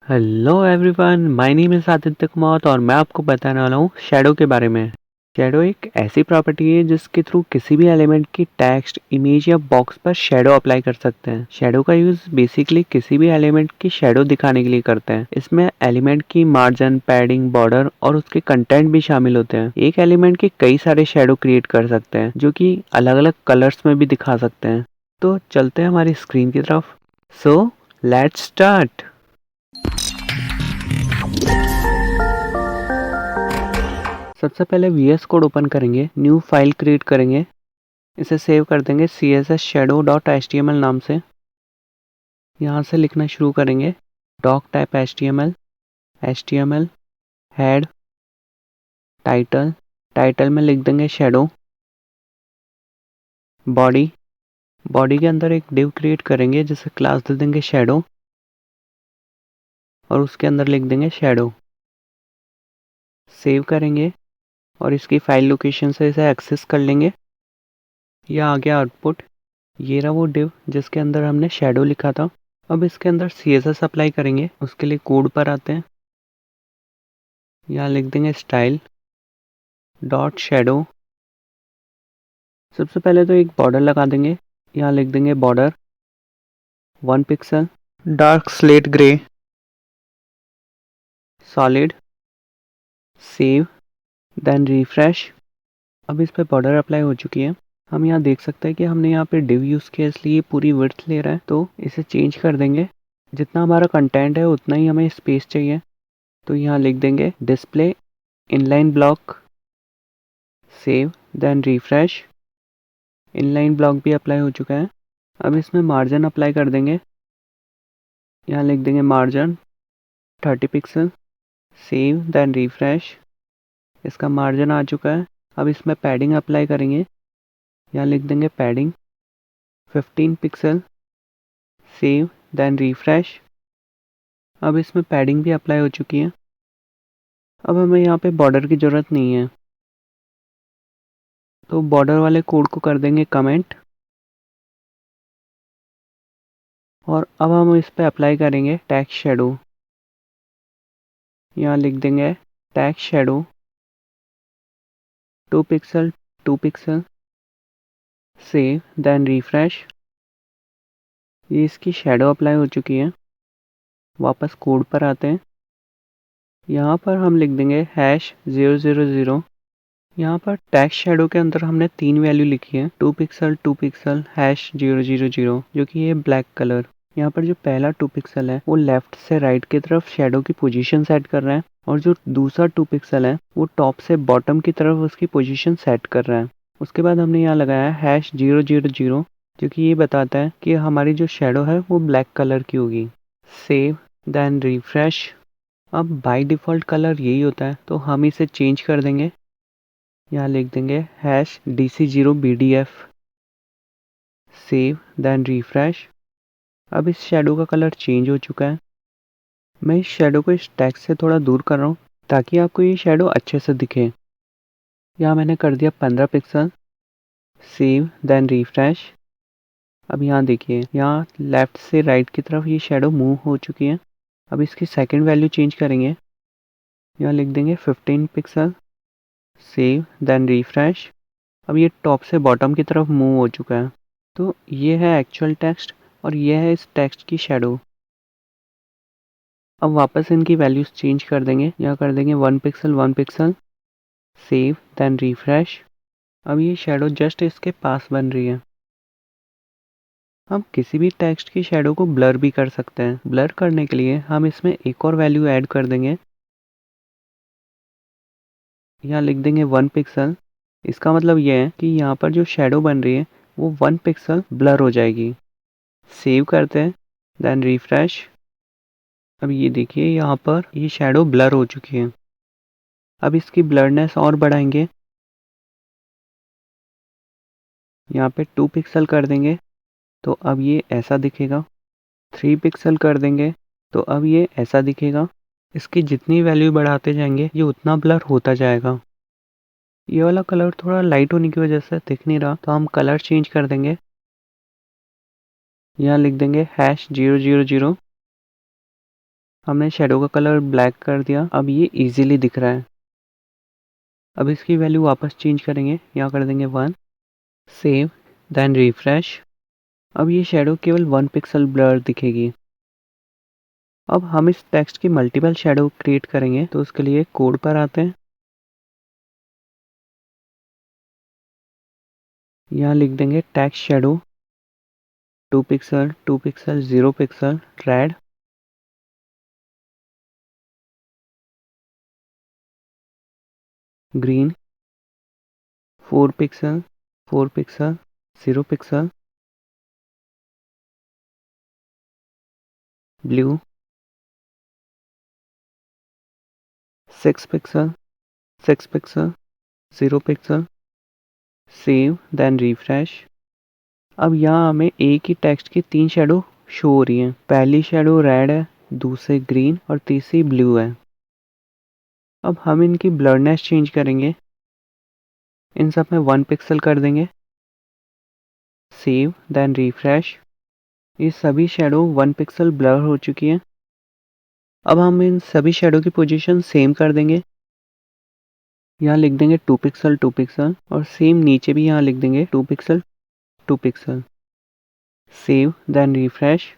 Hello everyone, my name is Aditya Kumar और मैं आपको बताने वाला हूँ शैडो के बारे में। शैडो एक ऐसी प्रॉपर्टी है जिसके थ्रू किसी भी एलिमेंट की टेक्स्ट, इमेज या बॉक्स पर शैडो अप्लाई कर सकते हैं। शैडो का यूज बेसिकली किसी भी एलिमेंट की शैडो दिखाने के लिए करते हैं। इसमें एलिमेंट की मार्जिन, पैडिंग, बॉर्डर और उसके कंटेंट भी शामिल होते हैं। एक एलिमेंट के कई सारे शैडो क्रिएट कर सकते हैं जो कि अलग अलग कलर्स में भी दिखा सकते हैं। तो चलते हैं हमारी स्क्रीन की तरफ। So let's start. सबसे पहले VS कोड ओपन करेंगे, न्यू फाइल क्रिएट करेंगे, इसे सेव कर देंगे css shadow.html नाम से। यहाँ से लिखना शुरू करेंगे doc type html head title में लिख देंगे शैडो। बॉडी के अंदर एक डिव क्रिएट करेंगे जिसे क्लास दे देंगे शैडो और उसके अंदर लिख देंगे शैडो। सेव करेंगे और इसकी फाइल लोकेशन से इसे एक्सेस कर लेंगे। यह आ गया आउटपुट। ये रहा वो डिव जिसके अंदर हमने शैडो लिखा था। अब इसके अंदर CSS अप्लाई करेंगे। उसके लिए कोड पर आते हैं, यहाँ लिख देंगे स्टाइल डॉट शैडो। सबसे पहले तो एक बॉर्डर लगा देंगे, यहाँ लिख देंगे border 1 pixel, dark slate grey, solid. Save then refresh. अब इस पे बॉर्डर अप्लाई हो चुकी है। हम यहाँ देख सकते हैं कि हमने यहाँ पे डिव यूज़ किया इसलिए पूरी विड्थ ले रहा है, तो इसे चेंज कर देंगे। जितना हमारा कंटेंट है उतना ही हमें स्पेस चाहिए, तो यहाँ लिख देंगे display inline block. Save then refresh. Inline block भी अप्लाई हो चुका है। अब इसमें मार्जिन अप्लाई कर देंगे, यहाँ लिख देंगे margin 30 pixel. Save then refresh. इसका मार्जिन आ चुका है। अब इसमें पैडिंग अप्लाई करेंगे, यहाँ लिख देंगे padding 15 pixel. Save then refresh. अब इसमें पैडिंग भी अप्लाई हो चुकी है। अब हमें यहाँ पे बॉर्डर की ज़रूरत नहीं है, तो बॉर्डर वाले कोड को कर देंगे कमेंट और अब हम इस पे अप्लाई करेंगे टेक्स्ट शैडो। यहाँ लिख देंगे text shadow 2 pixel 2 pixel. Save then refresh. ये इसकी शैडो अप्लाई हो चुकी है। वापस कोड पर आते हैं, यहाँ पर हम लिख देंगे #000। यहाँ पर टेक्स्ट शैडो के अंदर हमने 3 वैल्यू लिखी है, 2 पिक्सल 2 पिक्सल #000, जो कि ये ब्लैक कलर। यहाँ पर जो पहला 2 पिक्सल है वो लेफ्ट से राइट की तरफ शैडो की पोजीशन सेट कर रहा है और जो दूसरा 2 पिक्सल है वो टॉप से बॉटम की तरफ उसकी पोजीशन सेट कर रहा है। उसके बाद हमने यहाँ लगाया #000, जो कि ये बताता है कि हमारी जो शैडो है वो ब्लैक कलर की होगी। Save then refresh. अब बाय डिफ़ॉल्ट कलर यही होता है, तो हम इसे चेंज कर देंगे। यहाँ लिख देंगे #DC0BDF। Save then refresh. अब इस शैडो का कलर चेंज हो चुका है। मैं इस शैडो को इस टेक्स्ट से थोड़ा दूर कर रहा हूँ ताकि आपको ये शैडो अच्छे से दिखे। यहाँ मैंने कर दिया 15 पिक्सल। Save then refresh. अब यहाँ देखिए, यहाँ लेफ्ट से राइट की तरफ ये शैडो मूव हो चुकी है। अब इसकी सेकंड वैल्यू चेंज करेंगे, यहाँ लिख देंगे 15 पिक्सल। Save then refresh. अब ये टॉप से बॉटम की तरफ मूव हो चुका है। तो ये है एक्चुअल टेक्स्ट और ये है इस टेक्स्ट की शैडो। अब वापस इनकी वैल्यूज चेंज कर देंगे, यहाँ कर देंगे 1 pixel 1 pixel. Save then refresh. अब ये शैडो जस्ट इसके पास बन रही है। हम किसी भी टेक्स्ट की शैडो को ब्लर भी कर सकते हैं। ब्लर करने के लिए हम इसमें एक और वैल्यू ऐड कर देंगे, यहाँ लिख देंगे 1 पिक्सल। इसका मतलब ये है कि यहाँ पर जो शैडो बन रही है वो 1 पिक्सल ब्लर हो जाएगी। सेव करते हैं देन रिफ्रेश। अब ये देखिए, यहाँ पर ये शैडो ब्लर हो चुकी है। अब इसकी ब्लरनेस और बढ़ाएंगे, यहाँ पे 2 पिक्सल कर देंगे तो अब ये ऐसा दिखेगा। 3 पिक्सल कर देंगे तो अब ये ऐसा दिखेगा। इसकी जितनी वैल्यू बढ़ाते जाएंगे ये उतना ब्लर होता जाएगा। ये वाला कलर थोड़ा लाइट होने की वजह से दिख नहीं रहा, तो हम कलर चेंज कर देंगे। यहाँ लिख देंगे #000। हमने शेडो का कलर ब्लैक कर दिया, अब ये इजीली दिख रहा है। अब इसकी वैल्यू वापस चेंज करेंगे, यहाँ कर देंगे 1, सेव, देन रिफ्रेश। अब ये शेडो केवल 1 पिक्सल ब्लर दिखेगी। अब हम इस टेक्स्ट की मल्टीपल शेडो क्रिएट करेंगे, तो उसके लिए कोड पर आते हैं, यहाँ लिख देंगे text shadow 2 pixel 2 pixel 0 pixel red, green 4 pixel 4 pixel 0 pixel, blue 6 pixel 6 pixel 0 pixel, save, then refresh. अब यहाँ हमें एक ही टेक्स्ट की 3 शेडो शो हो रही हैं। पहली शेडो रेड है, दूसरी ग्रीन और तीसरी ब्लू है। अब हम इनकी ब्लरनेस चेंज करेंगे, इन सब में 1 पिक्सल कर देंगे, सेव, देन रिफ्रेश। ये सभी शेडो 1 पिक्सल ब्लर हो चुकी हैं। अब हम इन सभी शेडो की पोजीशन सेम कर देंगे, यहाँ लिख देंगे 2 पिक्सल 2 पिक्सल और सेम नीचे भी यहाँ लिख देंगे 2 pixel 2 pixel, save, then refresh.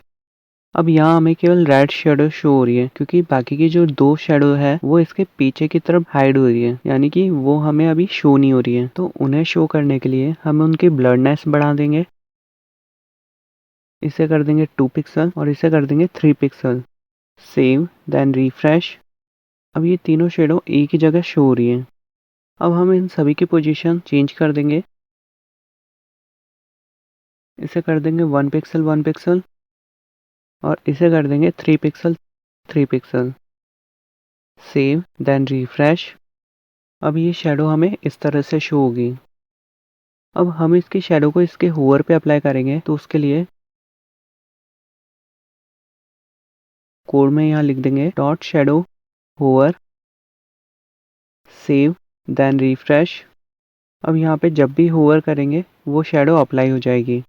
अब यहाँ हमें केवल रेड शेडो शो हो रही है, क्योंकि बाकी की जो 2 शेडो है वो इसके पीछे की तरफ हाइड हो रही है, यानी कि वो हमें अभी शो नहीं हो रही है। तो उन्हें शो करने के लिए हम उनकी ब्लरनेस बढ़ा देंगे, इसे कर देंगे 2 पिक्सल और इसे कर देंगे 3 पिक्सल, सेव, देन रिफ्रेश। अब ये तीनों शेडो एक ही जगह शो हो रही है। अब हम इन सभी की पोजीशन चेंज कर देंगे, इसे कर देंगे 1 पिक्सल 1 पिक्सल और इसे कर देंगे 3 pixel 3 pixel, save, then refresh. अब ये शेडो हमें इस तरह से शो होगी। अब हम इसकी शेडो को इसके होवर पे अप्लाई करेंगे, तो उसके लिए कोड में यहाँ लिख देंगे dot shadow hover, save, then refresh. अब यहाँ पे जब भी होवर करेंगे वो शेडो अप्लाई हो जाएगी।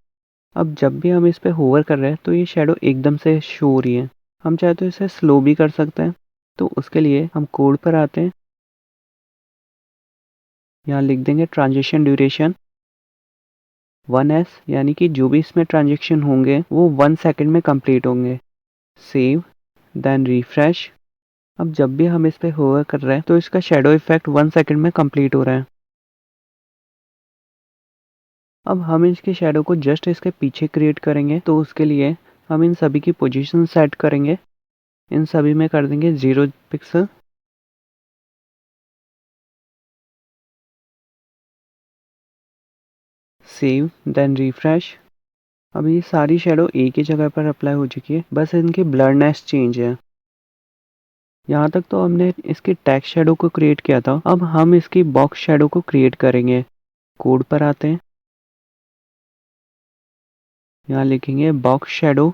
अब जब भी हम इस पे होवर कर रहे हैं तो ये शेडो एकदम से शो हो रही है। हम चाहे तो इसे स्लो भी कर सकते हैं, तो उसके लिए हम कोड पर आते हैं, यहाँ लिख देंगे ट्रांजिशन ड्यूरेशन 1s, यानी कि जो भी इसमें ट्रांजेक्शन होंगे वो 1 सेकेंड में कंप्लीट होंगे, सेव, देन रिफ्रेश। अब जब भी हम इस पे होवर कर रहे हैं तो इसका शेडो इफेक्ट 1 सेकेंड में कंप्लीट हो रहा है। अब हम इसके शेडो को जस्ट इसके पीछे क्रिएट करेंगे, तो उसके लिए हम इन सभी की पोजीशन सेट करेंगे, इन सभी में कर देंगे 0 पिक्सल, सेव, देन रिफ्रेश। अब ये सारी शेडो एक ही जगह पर अप्लाई हो चुकी है, बस इनकी ब्लरनेस चेंज है। यहाँ तक तो हमने इसकी टेक्स्ट शेडो को क्रिएट किया था। अब हम इसकी बॉक्स शेडो को क्रिएट करेंगे, कोड पर आते हैं, यहाँ लिखेंगे box shadow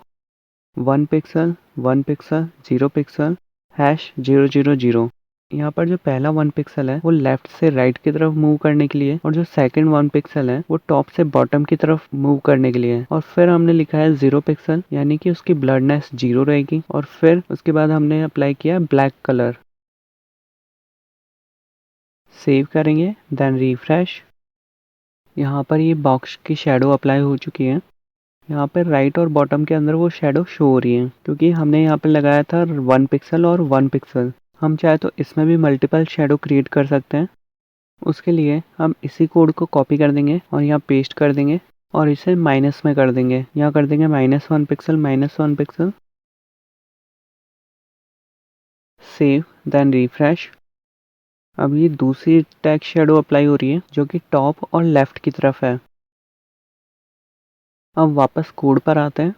1 pixel 1 pixel 0 pixel hash 000। यहाँ पर जो पहला 1 पिक्सल है वो लेफ्ट से राइट की तरफ मूव करने के लिए, और जो सेकंड 1 पिक्सल है वो टॉप से बॉटम की तरफ मूव करने के लिए है। और फिर हमने लिखा है 0 पिक्सल, यानी कि उसकी ब्लरनेस 0 रहेगी। और फिर उसके बाद हमने अप्लाई किया ब्लैक कलर, सेव करेंगे, देन रिफ्रेश। यहाँ पर ये बॉक्स की शेडो अप्लाई हो चुकी है। यहाँ पर राइट और बॉटम के अंदर वो शेडो शो हो रही है, क्योंकि हमने यहाँ पे लगाया था 1 पिक्सल और 1 पिक्सल। हम चाहे तो इसमें भी मल्टीपल शेडो क्रिएट कर सकते हैं। उसके लिए हम इसी कोड को कॉपी कर देंगे और यहाँ पेस्ट कर देंगे और इसे माइनस में कर देंगे, यहाँ कर देंगे -1 pixel -1 pixel, save, then refresh. अब ये दूसरी टेक्स्ट शेडो अप्लाई हो रही है जो कि टॉप और लेफ्ट की तरफ है। अब वापस कोड पर आते हैं,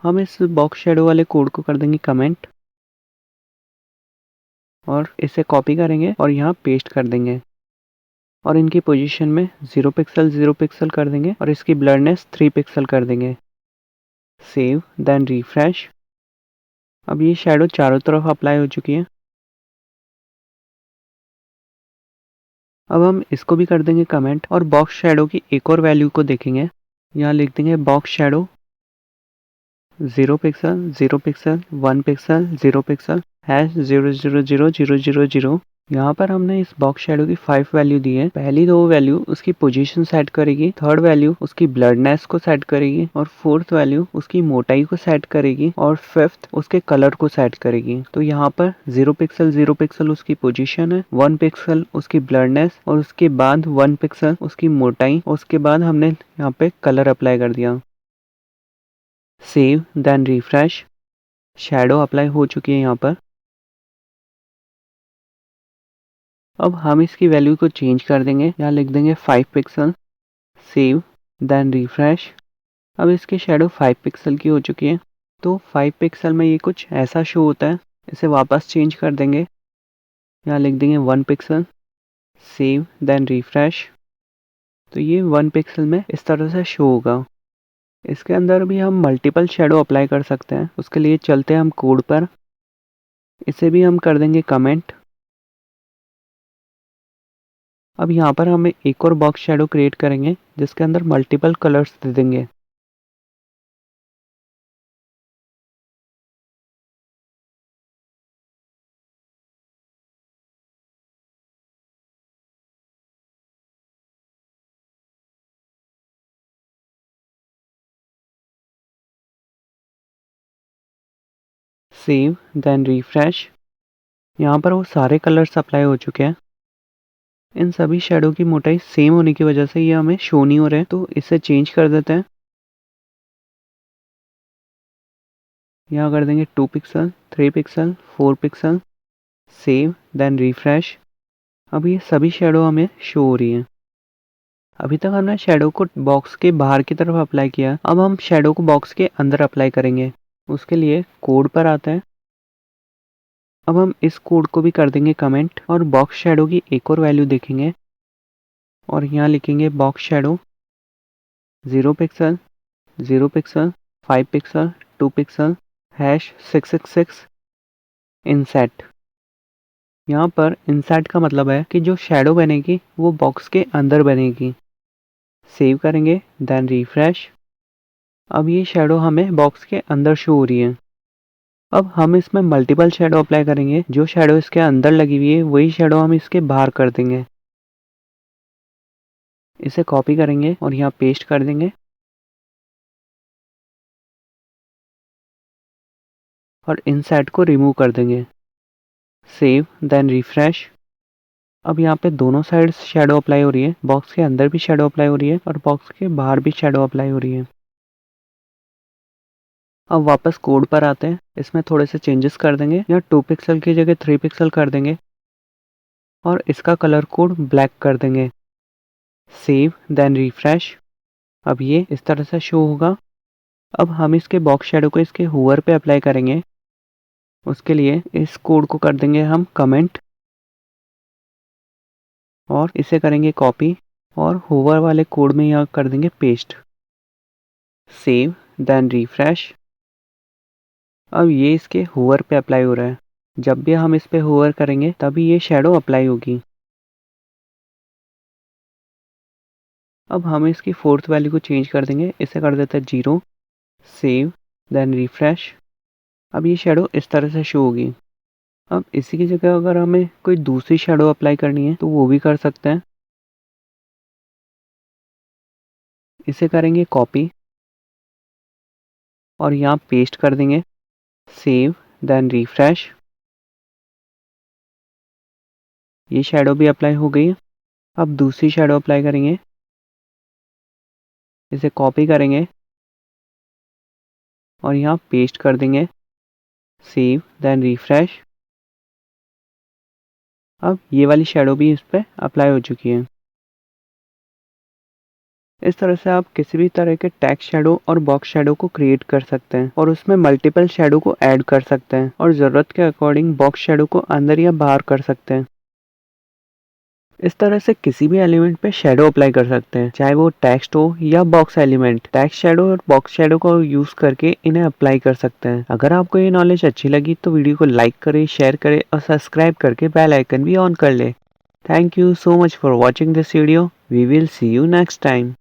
हम इस बॉक्स शेडो वाले कोड को कर देंगे कमेंट और इसे कॉपी करेंगे और यहाँ पेस्ट कर देंगे और इनकी पोजीशन में 0 पिक्सल 0 पिक्सल कर देंगे और इसकी ब्लरनेस 3 पिक्सल कर देंगे, सेव, देन रिफ्रेश। अब ये शेडो चारों तरफ अप्लाई हो चुकी है। अब हम इसको भी कर देंगे कमेंट और बॉक्स शेडो की एक और वैल्यू को देखेंगे, यहाँ लिख देंगे box shadow 0 pixel 0 pixel 1 pixel 0 pixel #0000000। यहाँ पर हमने इस बॉक्स शेडो की 5 वैल्यू दी है। पहली 2 वैल्यू उसकी पोजीशन सेट करेगी, थर्ड वैल्यू उसकी ब्लडनेस को सेट करेगी और फोर्थ वैल्यू उसकी मोटाई को सेट करेगी और फिफ्थ उसके कलर को सेट करेगी। तो यहाँ पर 0 पिक्सल उसकी पोजीशन है, 1 पिक्सल उसकी ब्लडनेस और उसके बाद 1 पिक्सल उसकी मोटाई और उसके बाद हमने यहाँ पे कलर अप्लाई कर दिया। Save then refresh. Shadow apply हो चुकी है यहाँ पर। अब हम इसकी वैल्यू को चेंज कर देंगे, यहाँ लिख देंगे 5 पिक्सल। Save then refresh. अब इसकी शैडो 5 पिक्सल की हो चुकी है। तो 5 पिक्सल में ये कुछ ऐसा शो होता है। इसे वापस चेंज कर देंगे, यहाँ लिख देंगे 1 पिक्सल। Save then refresh. तो ये 1 पिक्सल में इस तरह से शो होगा। इसके अंदर भी हम मल्टीपल शैडो अप्लाई कर सकते हैं। उसके लिए चलते हैं हम कोड पर। इसे भी हम कर देंगे कमेंट। अब यहाँ पर हम एक और बॉक्स शैडो क्रिएट करेंगे जिसके अंदर मल्टीपल कलर्स दे देंगे। Save then refresh. यहाँ पर वो सारे कलर्स अप्लाई हो चुके हैं। इन सभी शैडो की मोटाई सेम होने की वजह से ये हमें शो नहीं हो रहे हैं, तो इसे चेंज कर देते हैं। यहाँ कर देंगे 2 pixel 3 pixel 4 pixel. Save then refresh. अब ये सभी शैडो हमें शो हो रही हैं। अभी तक हमने शैडो को बॉक्स के बाहर की तरफ अप्लाई किया। अब हम शैडो को बॉक्स के अंदर अप्लाई करेंगे। उसके लिए कोड पर आते हैं। अब हम इस कोड को भी कर देंगे कमेंट और बॉक्स शैडो की एक और वैल्यू देखेंगे और यहाँ लिखेंगे box shadow 0 pixel 0 pixel 5 pixel 2 pixel #666 inset. यहाँ पर इनसेट का मतलब है कि जो शैडो बनेगी वो बॉक्स के अंदर बनेगी। सेव करेंगे देन रिफ्रेश। अब ये शैडो हमें बॉक्स के अंदर शो हो रही है। अब हम इसमें मल्टीपल शैडो अप्लाई करेंगे। जो शैडो इसके अंदर लगी हुई है वही शैडो हम इसके बाहर कर देंगे। इसे कॉपी करेंगे और यहाँ पेस्ट कर देंगे और इनसेट को रिमूव कर देंगे। Save then refresh. अब यहाँ पे दोनों साइड शैडो अप्लाई हो रही है। बॉक्स के अंदर भी शैडो अप्लाई हो रही है और बॉक्स के बाहर भी शैडो अप्लाई हो रही है। अब वापस कोड पर आते हैं। इसमें थोड़े से चेंजेस कर देंगे। यहाँ 2 पिक्सल की जगह 3 पिक्सल कर देंगे और इसका कलर कोड ब्लैक कर देंगे। Save then refresh. अब ये इस तरह से शो होगा। अब हम इसके बॉक्स शैडो को इसके होवर पे अप्लाई करेंगे। उसके लिए इस कोड को कर देंगे हम कमेंट और इसे करेंगे कॉपी और होवर वाले कोड में यहाँ कर देंगे पेस्ट। Save then refresh. अब ये इसके होवर पे अप्लाई हो रहा है। जब भी हम इस पे होवर करेंगे तभी ये शैडो अप्लाई होगी। अब हम इसकी फोर्थ वैल्यू को चेंज कर देंगे। इसे कर देते हैं 0। Save then refresh. अब ये शैडो इस तरह से शो होगी। अब इसी की जगह अगर हमें कोई दूसरी शैडो अप्लाई करनी है तो वो भी कर सकते हैं। इसे करेंगे कॉपी और यहाँ पेस्ट कर देंगे। Save then refresh. ये शैडो भी अप्लाई हो गई है। अब दूसरी शैडो अप्लाई करेंगे। इसे कॉपी करेंगे और यहाँ पेस्ट कर देंगे। Save then refresh. अब ये वाली शैडो भी इस पर अप्लाई हो चुकी है। इस तरह से आप किसी भी तरह के टेक्स्ट शैडो और बॉक्स शैडो को क्रिएट कर सकते हैं और उसमें मल्टीपल शैडो को ऐड कर सकते हैं और ज़रूरत के अकॉर्डिंग बॉक्स शैडो को अंदर या बाहर कर सकते हैं। इस तरह से किसी भी एलिमेंट पे शैडो अप्लाई कर सकते हैं, चाहे वो टेक्स्ट हो या बॉक्स एलिमेंट। टेक्स्ट शैडो और बॉक्स शैडो को यूज करके इन्हें अप्लाई कर सकते हैं। अगर आपको ये नॉलेज अच्छी लगी तो वीडियो को लाइक करें, शेयर करें और सब्सक्राइब करके बेल आइकन भी ऑन कर ले। Thank you so much for watching this video. We will see you next time.